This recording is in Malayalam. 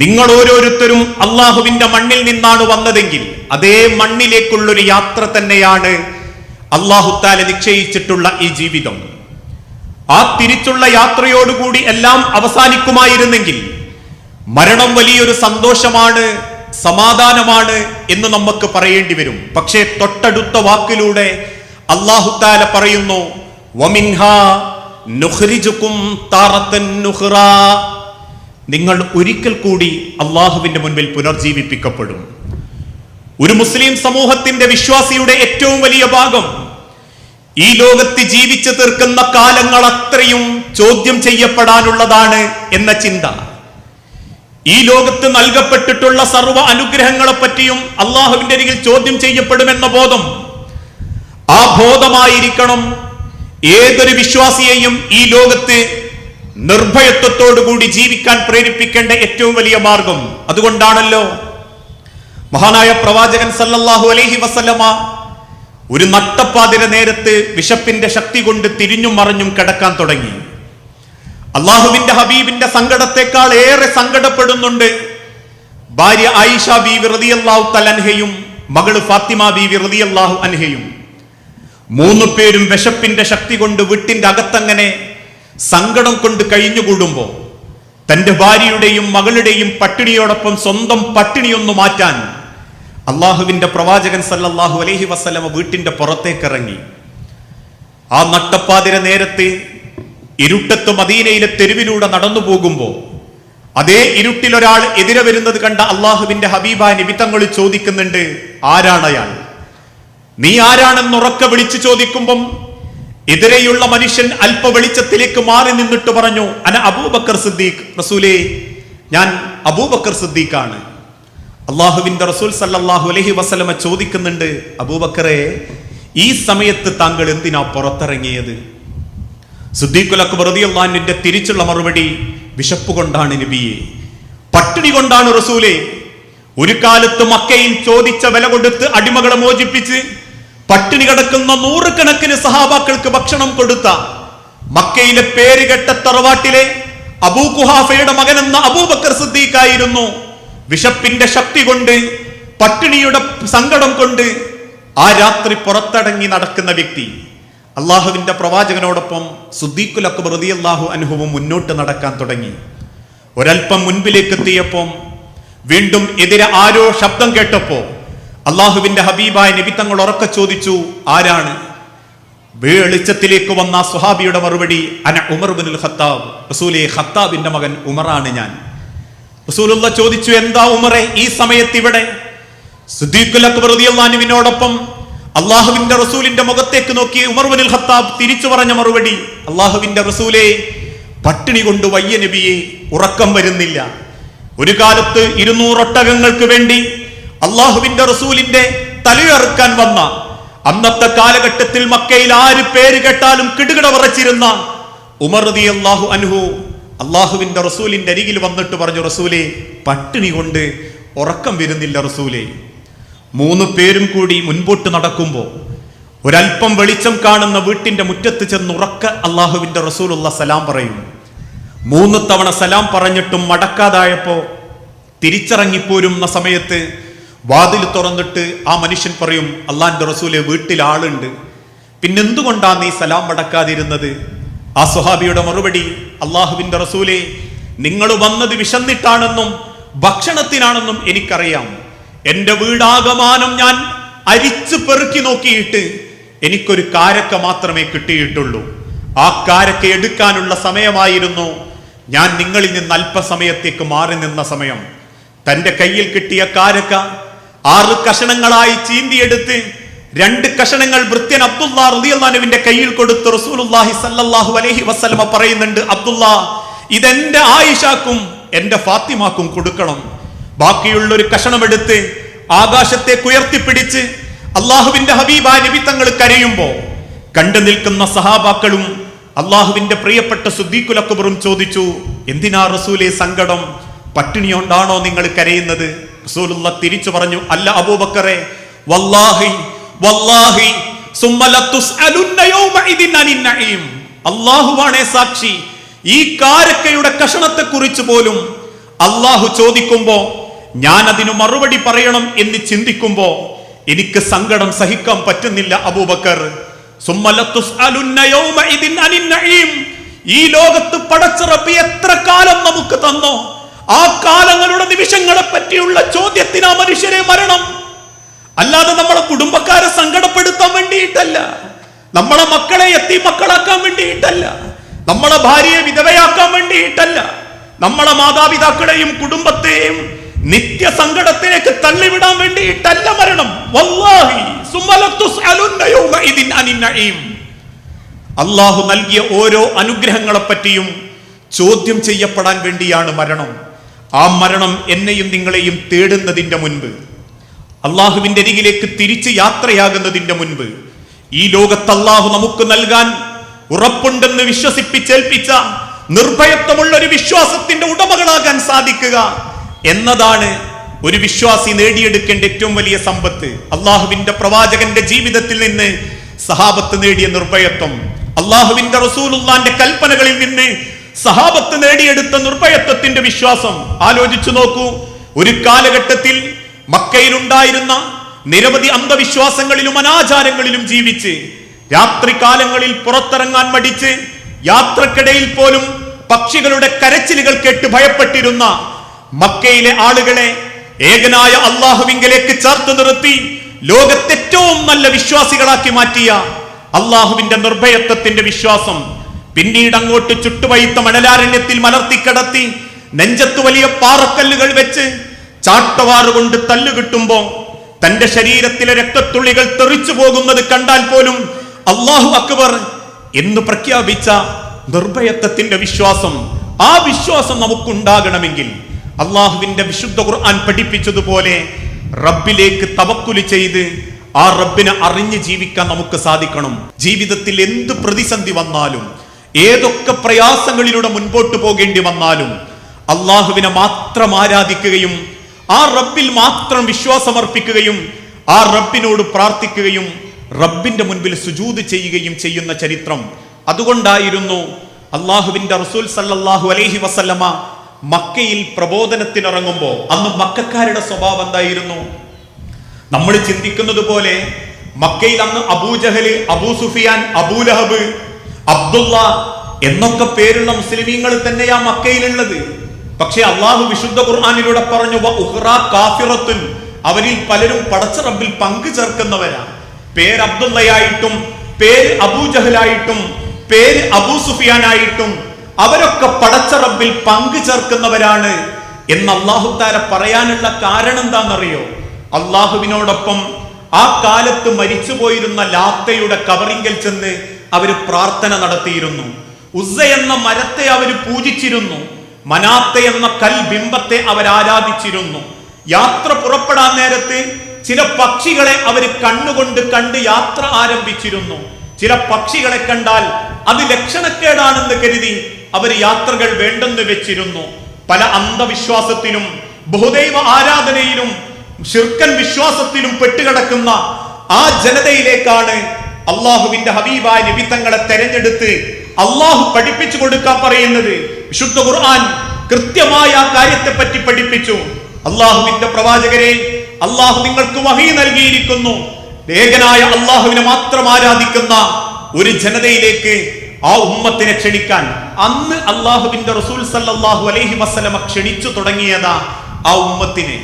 നിങ്ങൾ ഓരോരുത്തരും അള്ളാഹുവിന്റെ മണ്ണിൽ നിന്നാണ് വന്നതെങ്കിൽ അതേ മണ്ണിലേക്കുള്ളൊരു യാത്ര തന്നെയാണ് അള്ളാഹു തആല നിശ്ചയിച്ചിട്ടുള്ള ഈ ജീവിതം. ആ തിരിച്ചുള്ള യാത്രയോടുകൂടി എല്ലാം അവസാനിക്കുമായിരുന്നെങ്കിൽ മരണം വലിയൊരു സന്തോഷമാണ്, സമാധാനമാണ് എന്ന് നമുക്ക് പറയേണ്ടി വരും. പക്ഷേ തൊട്ടടുത്ത വാക്കിലൂടെ അള്ളാഹു തആല പറയുന്നു, വമിൻഹാ നുഖ്രിജുകും താറത്തൻ നുഖ്റാ, നിങ്ങൾ ഒരിക്കൽ കൂടി അള്ളാഹുവിന്റെ മുൻപിൽ പുനർജീവിപ്പിക്കപ്പെടും. ഒരു മുസ്ലിം സമൂഹത്തിന്റെ വിശ്വാസിയുടെ ഏറ്റവും വലിയ ഭാഗം ഈ ലോകത്ത് ജീവിച്ചു തീർക്കുന്ന കാലങ്ങൾ അത്രയും ചോദ്യം ചെയ്യപ്പെടാനുള്ളതാണ് എന്ന ചിന്ത. ഈ ലോകത്ത് നൽകപ്പെട്ടിട്ടുള്ള സർവ്വ അനുഗ്രഹങ്ങളെ പറ്റിയും അള്ളാഹുവിന്റെ അരികിൽ ചോദ്യം ചെയ്യപ്പെടുമെന്ന ബോധം, ആ ബോധമായിരിക്കണം ഏതൊരു വിശ്വാസിയെയും ഈ ലോകത്ത് നിർഭയത്വത്തോടുകൂടി ജീവിക്കാൻ പ്രേരിപ്പിക്കേണ്ട ഏറ്റവും വലിയ മാർഗം. അതുകൊണ്ടാണല്ലോ മഹാനായ പ്രവാചകൻ സല്ലല്ലാഹു അലൈഹി വസല്ലമ ഒരു നട്ടപ്പാതിര നേരത്ത് വിശപ്പിന്റെ ശക്തി കൊണ്ട് തിരിഞ്ഞും മറിഞ്ഞും കിടക്കാൻ തുടങ്ങി. അള്ളാഹുവിന്റെ ഹബീബിന്റെ സങ്കടത്തെക്കാൾ ഏറെ സങ്കടപ്പെടുന്നുണ്ട് ഭാര്യ ആയിഷ ബീവി റളിയല്ലാഹു തആല അൻഹയും മകള് ഫാത്തിമ ബീവി റളിയല്ലാഹു അൻഹയും. മൂന്നു പേരും വിശപ്പിന്റെ ശക്തി കൊണ്ട് വീട്ടിന്റെ അകത്തങ്ങനെ സങ്കടം കൊണ്ട് കഴിഞ്ഞുകൂടുമ്പോ തന്റെ ഭാര്യയുടെയും മകളുടെയും പട്ടിണിയോടൊപ്പം സ്വന്തം പട്ടിണിയൊന്നു മാറ്റാൻ അള്ളാഹുവിന്റെ പ്രവാചകൻ സല്ലല്ലാഹു അലൈഹി വസല്ലമ വീട്ടിന്റെ പുറത്തേക്കിറങ്ങി. ആ നട്ടപ്പാതിര നേരത്ത് ഇരുട്ടത്ത് മദീനയിലെ തെരുവിലൂടെ നടന്നു പോകുമ്പോ അതേ ഇരുട്ടിലൊരാൾ എതിരെ വരുന്നത് കണ്ട അള്ളാഹുവിന്റെ ഹബീബായ നബി തങ്ങൾ ചോദിക്കുന്നുണ്ട്, ആരാണയാൾ? നീ ആരാണെന്നുറക്കെ വിളിച്ചു ചോദിക്കുമ്പം എതിരെയുള്ള മനുഷ്യൻ അല്പ വെളിച്ചത്തിലേക്ക് മാറി നിന്നിട്ട് പറഞ്ഞു, അന അബൂബക്കർ സിദ്ദീഖ്, റസൂലേ ഞാൻ അബൂബക്കർ സിദ്ദീഖാണ്. അള്ളാഹുവിന്റെ റസൂൽ സല്ലല്ലാഹു അലൈഹി വസല്ലമ ചോദിക്കുന്നുണ്ട്, അബൂബക്കറെ ഈ സമയത്ത് താങ്കൾ എന്തിനാ പുറത്തിറങ്ങിയത്? സിദ്ദീഖുൽ അക്ബർ റളിയല്ലാഹു അൻഹുവിന്റെ തിരിച്ചുള്ള മറുപടി, വിശപ്പ് കൊണ്ടാണ് നബിയെ, പട്ടിണി കൊണ്ടാണ് റസൂലേ. ഒരു കാലത്ത് മക്കയിൽ ചോദിച്ച വില കൊടുത്ത് അടിമകളെ മോചിപ്പിച്ച് പട്ടിണി കിടക്കുന്ന നൂറുകണക്കിന് സഹാബാക്കൾക്ക് ഭക്ഷണം കൊടുത്ത മക്കയിലെ പേരുകെട്ട തറവാട്ടിലെ അബൂ ഖുഹാഫയുടെ മകനെന്ന അബൂബക്കർ സിദ്ദീഖ് ആയിരുന്നു വിശപ്പിന്റെ ശക്തി കൊണ്ട്, പട്ടിണിയുടെ സങ്കടം കൊണ്ട് ആ രാത്രി പുറത്തടങ്ങി നടക്കുന്ന വ്യക്തി. അള്ളാഹുവിന്റെ പ്രവാചകനോടൊപ്പം സിദ്ദീഖുൽ അക്ബർ റളിയല്ലാഹു അൻഹുവും മുന്നോട്ട് നടക്കാൻ തുടങ്ങി. ഒരൽപ്പം മുൻപിലേക്ക് എത്തിയപ്പോൾ വീണ്ടും എതിരെ ആരോ ശബ്ദം കേട്ടപ്പോ അള്ളാഹുവിന്റെ ഹബീബായ നബി തങ്ങൾ ഉറക്കെ ചോദിച്ചു, ആരാണ്? വെളിച്ചത്തിലേക്ക് വന്ന സ്വഹാബിയുടെ മറുപടി, അന ഉമർ ഇബ്നുൽ ഖത്താബ്, റസൂലേ ഖത്താബിന്റെ മകൻ ഉമറാണ് ഞാൻ. റസൂലുള്ള ചോദിച്ചു, എന്താ ഉമറെ ഈ സമയത്ത് ഇവിടെ? സിദ്ദീഖുൽ അക്ബർ റളിയല്ലാഹു അൻഹുവിനോടൊപ്പം അള്ളാഹുവിന്റെ റസൂലിന്റെ മുഖത്തേക്ക് നോക്കി ഉമർ ഇബ്നുൽ ഖത്താബ് തിരിച്ചു പറഞ്ഞ മറുപടി, അള്ളാഹുവിന്റെ റസൂലേ പട്ടിണി കൊണ്ട് വയ്യ നബിയെ, ഉറക്കം വരുന്നില്ല. ഒരു കാലത്ത് 200 ഒട്ടകങ്ങൾക്ക് വേണ്ടി അള്ളാഹുവിന്റെ റസൂലിന്റെ തലയറുക്കാൻ വന്ന, അന്നത്തെ കാലഘട്ടത്തിൽ മക്കയിൽ ആര് പേര് കേട്ടാലും കിടുകിട വിറച്ചിരുന്ന ഉമർ റളിയല്ലാഹു അൻഹു അള്ളാഹുവിന്റെ റസൂലിന്റെ അരികിൽ വന്നിട്ട് പറഞ്ഞു, റസൂലേ പട്ടിണി കൊണ്ട് ഉറക്കം വരുന്നില്ല റസൂലേ. 3 പേരും കൂടി മുൻപോട്ട് നടക്കുമ്പോ ഒരൽപ്പം വെളിച്ചം കാണുന്ന വീട്ടിന്റെ മുറ്റത്ത് ചെന്ന് ഉറക്ക അള്ളാഹുവിന്റെ റസൂലുള്ള സലാം പറയും. 3 തവണ സലാം പറഞ്ഞിട്ടും മടക്കാതായപ്പോ തിരിച്ചിറങ്ങിപ്പോരുന്ന സമയത്ത് വാതിൽ തുറന്നിട്ട് ആ മനുഷ്യൻ പറയും, അള്ളാന്റെ റസൂലെ വീട്ടിൽ ആളുണ്ട്, പിന്നെന്തുകൊണ്ടാ നീ സലാം മടക്കാതിരുന്നത്? ആ സ്വഹാബിയുടെ മറുപടി, അള്ളാഹുവിന്റെ റസൂലെ നിങ്ങൾ വന്നത് വിശന്നിട്ടാണെന്നും ഭക്ഷണത്തിനാണെന്നും എനിക്കറിയാം. എന്റെ വീടാകമാനം ഞാൻ അരിച്ചു പെറുക്കി നോക്കിയിട്ട് എനിക്കൊരു കാരക്ക മാത്രമേ കിട്ടിയിട്ടുള്ളൂ. ആ കാരക്ക എടുക്കാനുള്ള സമയമായിരുന്നു ഞാൻ നിങ്ങളിൽ നിന്ന് അല്പസമയത്തേക്ക് മാറി നിന്ന സമയം. തന്റെ കയ്യിൽ കിട്ടിയ കാരക്ക 6 കഷണങ്ങളായി ചീന്തിയെടുത്ത് 2 കഷണങ്ങൾ ഭൃത്യൻ അബ്ദുല്ലാ റളിയല്ലാഹു അൻഹുവിന്റെ കയ്യിൽ കൊടുത്ത് റസൂലുള്ളാഹി സ്വല്ലല്ലാഹു അലൈഹി വസല്ലമ പറയുന്നുണ്ട്, അബ്ദുല്ലാ ഇതെന്റെ ആയിഷാക്കും എന്റെ ഫാത്തിമാക്കും കൊടുക്കണം. ബാക്കിയുള്ള ഒരു കഷണമെടുത്ത് ആകാശത്തേക്ക് ഉയർത്തിപ്പിടിച്ച് അള്ളാഹുവിന്റെ ഹബീബായ നബി തങ്ങൾ കരയുമ്പോ കണ്ടു നിൽക്കുന്ന സഹാബാക്കളും അള്ളാഹുവിന്റെ പ്രിയപ്പെട്ട സിദ്ദീഖുൽ അക്ബറും ചോദിച്ചു, എന്തിനാ റസൂലേ സങ്കടം? പട്ടിണിയോണ്ടാണോ നിങ്ങൾ കരയുന്നത്? റസൂലുള്ള തിരിച്ചു പറഞ്ഞു, അല്ല അബൂബക്കറെ, വല്ലാഹി വല്ലാഹി സുമ്മ ലതുസ്അലുന്ന യൗമഇദിൻ അനിൻ നഈം, അല്ലാഹുവാണേ സാക്ഷി, ഈ കാരക്കയുടെ കഷണത്തെ കുറിച്ച് പോലും അള്ളാഹു ചോദിക്കുമ്പോ ഞാൻ അതിനു മറുപടി പറയണം എന്ന് ചിന്തിക്കുമ്പോ എനിക്ക് സങ്കടം സഹിക്കാൻ പറ്റുന്നില്ല അബൂബക്കർ. ഈ ലോകത്ത് പടച്ച റബ്ബ് എത്ര കാലം നമുക്ക് തന്നോ, ആ കാലങ്ങളുടെ നിമിഷങ്ങളെ പറ്റിയുള്ള ചോദ്യത്തിന് ആ മനുഷ്യരെ മരണം. അല്ലാതെ നമ്മളെ കുടുംബക്കാരെ സങ്കടപ്പെടുത്താൻ വേണ്ടിയിട്ടല്ല, നമ്മളെ മക്കളെ യത്തീമക്കളാക്കാൻ വേണ്ടിയിട്ടല്ല, നമ്മളെ ഭാര്യയെ വിധവയാക്കാൻ വേണ്ടിയിട്ടല്ല, നമ്മളെ മാതാപിതാക്കളെയും കുടുംബത്തെയും നിത്യ സങ്കടത്തിലേക്ക് തള്ളിവിടാൻ വേണ്ടിയിട്ടല്ല മരണം. വല്ലാഹി അള്ളാഹു നൽകിയ ഓരോ അനുഗ്രഹങ്ങളെ പറ്റിയും ചോദ്യം ചെയ്യപ്പെടാൻ വേണ്ടിയാണ് മരണം. ആ മരണം എന്നെയും നിങ്ങളെയും തേടുന്നതിന്റെ മുൻപ്, അള്ളാഹുവിന്റെ അരികിലേക്ക് തിരിച്ച് യാത്രയാകുന്നതിന്റെ മുൻപ്, ഈ ലോകത്ത് അള്ളാഹു നമുക്ക് നൽകാൻ ഉറപ്പുണ്ടെന്ന് വിശ്വസിപ്പിച്ചേൽപ്പിച്ച നിർഭയത്വമുള്ള ഒരു വിശ്വാസത്തിന്റെ ഉടമകളാകാൻ സാധിക്കുക എന്നതാണ് ഒരു വിശ്വാസി നേടിയെടുക്കേണ്ട ഏറ്റവും വലിയ സമ്പത്ത്. അള്ളാഹുവിന്റെ പ്രവാചകന്റെ ജീവിതത്തിൽ നിന്ന് സഹാബത്ത് നേടിയ നിർഭയത്വം, അള്ളാഹുവിന്റെ റസൂലുള്ളാന്റെ കൽപ്പനകളിൽ നിന്ന് സഹാബത്ത് നേടിയെടുത്ത നിർഭയത്വത്തിന്റെ വിശ്വാസം ആലോചിച്ചു നോക്കൂ. ഒരു കാലഘട്ടത്തിൽ മക്കയിലുണ്ടായിരുന്ന നിരവധി അന്ധവിശ്വാസങ്ങളിലും അനാചാരങ്ങളിലും ജീവിച്ച് രാത്രികാലങ്ങളിൽ പുറത്തിറങ്ങാൻ മടിച്ച് യാത്രക്കിടയിൽ പോലും പക്ഷികളുടെ കരച്ചിലുകൾ കേട്ട് ഭയപ്പെട്ടിരുന്ന മക്കയിലെ ആളുകളെ ഏകനായ അള്ളാഹുവിങ്കലേക്ക് ചേർത്ത് നിർത്തി ലോകത്തെ ഏറ്റവും നല്ല വിശ്വാസികളാക്കി മാറ്റിയ അള്ളാഹുവിന്റെ നിർഭയത്വത്തിന്റെ വിശ്വാസം പിന്നീട് അങ്ങോട്ട് ചുട്ടുപഴുത്ത മണലാരണ്യത്തിൽ മലർത്തിക്കിടത്തി നെഞ്ചത്ത് വലിയ പാറക്കല്ലുകൾ വെച്ച് ചാട്ടവാറുകൊണ്ട് തല്ലുകിട്ടുമ്പോ തന്റെ ശരീരത്തിലെ രക്തത്തുള്ളികൾ തെറിച്ചു പോകുന്നത് കണ്ടാൽ പോലും അല്ലാഹു അക്ബർ എന്ന് പ്രഖ്യാപിച്ച നിർഭയത്വത്തിന്റെ വിശ്വാസം, ആ വിശ്വാസം നമുക്കുണ്ടാകണമെങ്കിൽ അള്ളാഹുവിന്റെ വിശുദ്ധ ഖുർആൻ പഠിപ്പിച്ചതുപോലെ റബ്ബിലേക്ക് തവക്കുല് ചെയ്ത് ആ റബ്ബിനെ അറിഞ്ഞ് ജീവിക്കാൻ നമുക്ക് സാധിക്കണം. ജീവിതത്തിൽ എന്ത് പ്രതിസന്ധി വന്നാലും, ഏതൊക്കെ പ്രയാസങ്ങളിലൂടെ മുൻപോട്ട് പോകേണ്ടി വന്നാലും അള്ളാഹുവിനെ മാത്രം ആരാധിക്കുകയും ആ റബ്ബിൽ മാത്രം വിശ്വാസമർപ്പിക്കുകയും ആ റബ്ബിനോട് പ്രാർത്ഥിക്കുകയും റബ്ബിന്റെ മുൻപിൽ സുജൂദ് ചെയ്യുകയും ചെയ്യുന്ന ചരിത്രം. അതുകൊണ്ടായിരുന്നു അള്ളാഹുവിന്റെ റസൂൽ സല്ലല്ലാഹു അലൈഹി വസല്ലമ മക്കയിൽ പ്രബോധനത്തിനിറങ്ങുമ്പോ അന്ന് മക്കക്കാരുടെ സ്വഭാവം എന്തായിരുന്നു? നമ്മൾ ചിന്തിക്കുന്നത് പോലെ മക്കയിൽ അന്ന് അബൂജഹല്, അബൂ സുഫിയാൻ, അബൂലഹബ്, അബ്ദുള്ള എന്നൊക്കെ പേരുള്ള മുസ്ലിമീങ്ങൾ തന്നെയാ മക്കയിലുള്ളത്. പക്ഷെ അള്ളാഹു വിശുദ്ധ ഖുർആനിലൂടെ പറഞ്ഞു വഉഖ്റാ കാഫിറത്തുൻ, അവരിൽ പലരും പടച്ച റബ്ബിൽ പങ്കു ചേർക്കുന്നവരാ. പേര് അബ്ദുള്ളയായിട്ടും പേര് അബൂജഹലായിട്ടും പേര് അബൂ സുഫിയാനായിട്ടും അവരൊക്കെ പടച്ച റബ്ബിൽ പങ്കു ചേർക്കുന്നവരാണ് എന്ന് അല്ലാഹു തആല പറയാനുള്ള കാരണം എന്താണെന്നറിയോ? അള്ളാഹുവിനോടൊപ്പം ആ കാലത്ത് മരിച്ചുപോയിരുന്ന ലാത്തയുടെ കബറിങ്കൽ ചെന്ന് അവര് പ്രാർത്ഥന നടത്തിയിരുന്നു. ഉസ്സ എന്ന മരത്തെ അവര് പൂജിച്ചിരുന്നു. മനാത്ത എന്ന കൽബിംബത്തെ അവർ ആരാധിച്ചിരുന്നു. യാത്ര പുറപ്പെടാൻ നേരത്ത് ചില പക്ഷികളെ അവർ കണ്ണുകൊണ്ട് കണ്ട് യാത്ര ആരംഭിച്ചിരുന്നു. ചില പക്ഷികളെ കണ്ടാൽ അത് ലക്ഷണക്കേടാണെന്ന് കരുതി അവർ യാത്രകൾ വേണ്ടെന്ന് വെച്ചിരുന്നു. പല അന്ധവിശ്വാസത്തിലും ബഹുദൈവ ആരാധനയിലും ശിർക്കൻ വിശ്വാസത്തിലും പെട്ടുകിടക്കുന്ന ആ ജനതയിലേക്കാണ് അള്ളാഹുവിന്റെ ഹബീബായ നബി തങ്ങളെ തെരഞ്ഞെടുത്ത് അള്ളാഹു പഠിപ്പിച്ചു കൊടുക്കാൻ പറയുന്നത്. വിശുദ്ധ ഖുർആൻ കൃത്യമായ ആ കാര്യത്തെ പറ്റി പഠിപ്പിച്ചു. അള്ളാഹുവിന്റെ പ്രവാചകരെ, അള്ളാഹു നിങ്ങൾക്ക് വഹീ നൽകിയിരിക്കുന്നു. ഏകനായ അള്ളാഹുവിനെ മാത്രം ആരാധിക്കുന്ന ഒരു ജനതയിലേക്ക് ആ ഉമ്മത്തിനെ ക്ഷണിക്കാൻ. അന്ന് അള്ളാഹുവിന്റെ റസൂൽ സല്ലല്ലാഹു അലൈഹി വസല്ലമ ക്ഷണിച്ചു തുടങ്ങിയതാ ആ ഉമ്മത്തിനെ.